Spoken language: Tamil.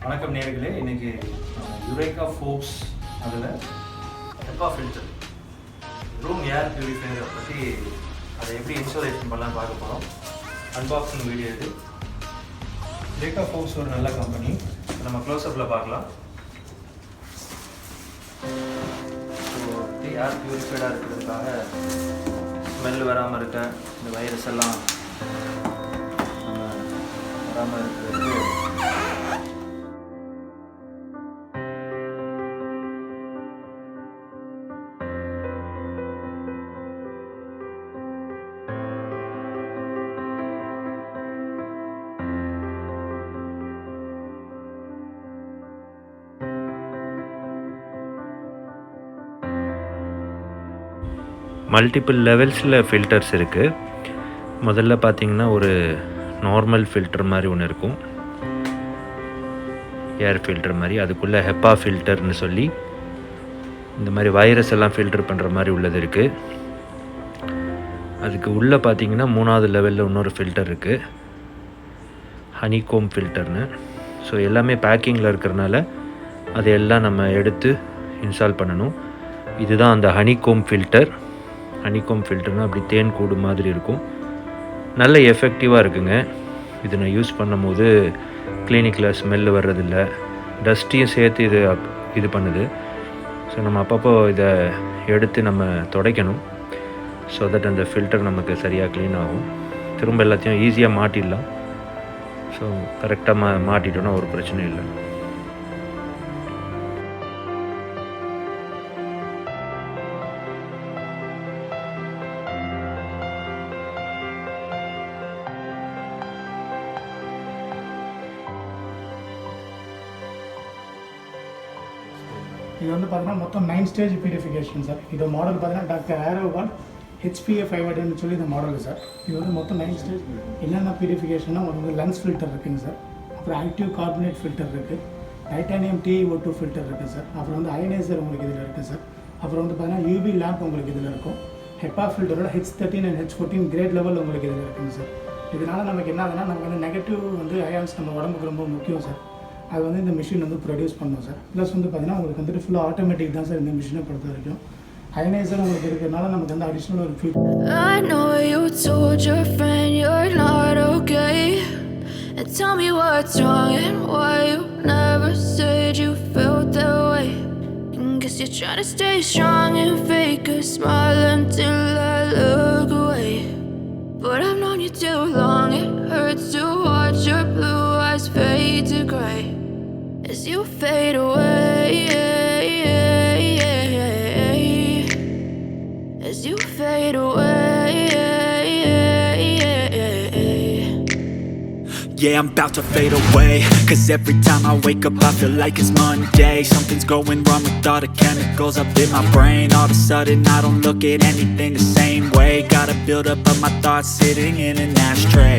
வணக்கம் நேயர்களே, இன்னைக்கு யுரேகா ஃபோர்ப்ஸ் அதில் HEPA ஃபில்டர் ரூம் ஏர் பியூரிஃபையரை பற்றி அதை எப்படி இன்ஸ்டாலேஷன் பண்ணலாம் பார்க்க போகிறோம். அன்பாக்சிங் வீடியோ இது. யுரேகா ஃபோர்ப்ஸ் ஒரு நல்ல கம்பெனி. நம்ம க்ளோஸ்அப்பில் பார்க்கலாம். ஏர் பியூரிஃபைடாக இருக்கிறதுக்காக ஸ்மெல் வராமல் இருக்க, இந்த வைரஸ் எல்லாம் நம்ம வராமல் இருக்கிறதுக்கு மல்டிபிள் லெவல்ஸில் ஃபில்டர்ஸ் இருக்குது. முதல்ல பார்த்திங்கன்னா ஒரு நார்மல் ஃபில்டர் மாதிரி ஒன்று இருக்கும், ஏர் ஃபில்டர் மாதிரி. அதுக்குள்ளே HEPA ஃபில்டர்னு சொல்லி இந்த மாதிரி வைரஸ் எல்லாம் ஃபில்டர் பண்ணுற மாதிரி உள்ளது இருக்குது. அதுக்கு உள்ளே பார்த்திங்கன்னா 3வது லெவலில் இன்னொரு ஃபில்டர் இருக்குது, ஹனிகோம் ஃபில்டர்னு. ஸோ எல்லாமே பேக்கிங்கில் இருக்கிறனால அதையெல்லாம் நம்ம எடுத்து இன்ஸ்டால் பண்ணணும். இதுதான் அந்த ஹனிகோம் ஃபில்டர். ஹனிகோம் ஃபில்டர்னால் அப்படி தேன் கூடு மாதிரி இருக்கும். நல்ல எஃபெக்டிவாக இருக்குங்க. இது நான் யூஸ் பண்ணும்போது கிளினிக்கில் ஸ்மெல்லு வர்றதில்லை, டஸ்ட்டையும் சேர்த்து இது பண்ணுது. ஸோ நம்ம அப்பப்போ இதை எடுத்து நம்ம துடைக்கணும். ஸோ தட் அந்த ஃபில்டர் நமக்கு சரியாக க்ளீன் ஆகும். திரும்ப எல்லாத்தையும் ஈஸியாக மாட்டிடலாம். ஸோ கரெக்டாக மாட்டிட்டோன்னா ஒரு பிரச்சனையும் இல்லை. இது வந்து பார்த்தீங்கன்னா மொத்தம் 9 ஸ்டேஜ் பியூரிஃபிகேஷன் சார். இது மாடல் பார்த்தீங்கன்னா டாக்டர் Aeroguard HPA 500 சொல்லி இந்த மாடல் சார். இது வந்து மொத்தம் 9 ஸ்டேஜ். என்னென்ன பியூரிஃபிகேஷன்னா உங்களுக்கு வந்து லங்ஸ் ஃபில்டர் இருக்குங்க சார், அப்புறம் ஆக்டிவ் கார்பனேட் ஃபில்டர் இருக்குது, டைட்டானியம் TiO2 ஃபில்டர் இருக்குது சார், அப்புறம் வந்து அயனைசர் உங்களுக்கு இதில் இருக்குது சார், அப்புறம் வந்து பார்த்தீங்கன்னா UV லேம்ப் உங்களுக்கு இதில் இருக்கும். HEPA ஃபில்டரோட H13 and H14 grade level உங்களுக்கு இதில் இருக்குங்க சார். இதனால் நமக்கு என்ன ஆகுதுன்னா, நமக்கு வந்து நெகட்டிவ் வந்து அயான்ஸ் நம்ம உடம்புக்கு ரொம்ப முக்கியம் சார். அது வந்து இந்த மிஷின் வந்து ப்ரொடியூஸ் பண்ணும் சார். ப்ளஸ் வந்து பார்த்தீங்கன்னா உங்களுக்கு வந்துட்டு ஃபுல்லாக ஆட்டோமேட்டிக் தான் சார் இந்த மிஷினை பொறுத்த வரைக்கும். அயனைசர் உங்களுக்கு இருக்கிறதுனால நமக்கு வந்து அடிஷ்னல் ஒரு feel. I know you told your friend you're not okay, and tell me what's wrong and why you never said you felt that way. Guess you're trying to stay strong and fake a smile until I look away. But I've known you too long, it hurts to watch your blue eyes fade to gray as you fade away, as you fade away. Yeah, I'm about to fade away, 'cause every time I wake up I feel like it's Monday. Something's going wrong with all the chemicals up in my brain. All of a sudden I don't look at anything the same way. Gotta build up of my thoughts sitting in an ashtray.